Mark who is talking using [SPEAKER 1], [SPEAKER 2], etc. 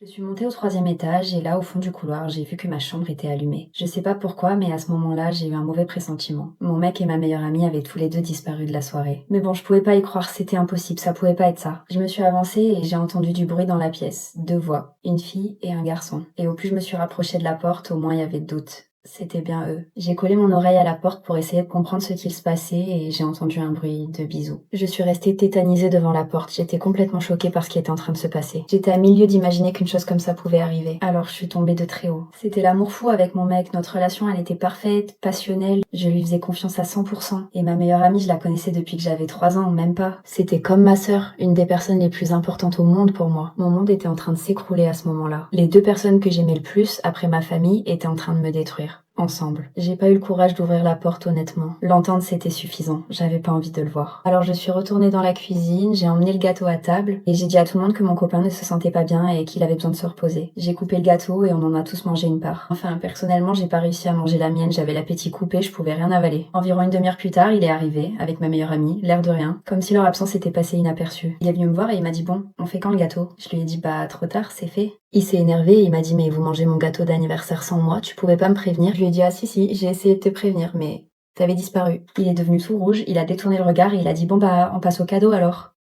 [SPEAKER 1] Je suis montée au troisième étage et là, au fond du couloir, j'ai vu que ma chambre était allumée. Je sais pas pourquoi, mais à ce moment-là, j'ai eu un mauvais pressentiment. Mon mec et ma meilleure amie avaient tous les deux disparu de la soirée. Mais bon, je pouvais pas y croire, c'était impossible, ça pouvait pas être ça. Je me suis avancée et j'ai entendu du bruit dans la pièce. Deux voix, une fille et un garçon. Et au plus je me suis rapprochée de la porte, au moins il y avait de doute. C'était bien eux. J'ai collé mon oreille à la porte pour essayer de comprendre ce qu'il se passait et j'ai entendu un bruit de bisous. Je suis restée tétanisée devant la porte. J'étais complètement choquée par ce qui était en train de se passer. J'étais à milieu d'imaginer qu'une chose comme ça pouvait arriver. Alors je suis tombée de très haut. C'était l'amour fou avec mon mec. Notre relation, elle était parfaite, passionnelle. Je lui faisais confiance à 100%. Et ma meilleure amie, je la connaissais depuis que j'avais 3 ans, même pas. C'était comme ma sœur, une des personnes les plus importantes au monde pour moi. Mon monde était en train de s'écrouler à ce moment-là. Les deux personnes que j'aimais le plus, après ma famille, étaient en train de me détruire. Ensemble. J'ai pas eu le courage d'ouvrir la porte honnêtement. L'entendre c'était suffisant, j'avais pas envie de le voir. Alors je suis retournée dans la cuisine, j'ai emmené le gâteau à table et j'ai dit à tout le monde que mon copain ne se sentait pas bien et qu'il avait besoin de se reposer. J'ai coupé le gâteau et on en a tous mangé une part. Enfin, personnellement, j'ai pas réussi à manger la mienne, j'avais l'appétit coupé, je pouvais rien avaler. Environ une demi-heure plus tard, il est arrivé, avec ma meilleure amie, l'air de rien, comme si leur absence était passée inaperçue. Il est venu me voir et il m'a dit bon, on fait quand le gâteau? Je lui ai dit bah trop tard, c'est fait. Il s'est énervé et il m'a dit mais vous mangez mon gâteau d'anniversaire sans moi, tu pouvais pas me prévenir? Je lui ai dit ah si, j'ai essayé de te prévenir mais t'avais disparu. Il est devenu tout rouge, il a détourné le regard et il a dit bon bah on passe au cadeau alors.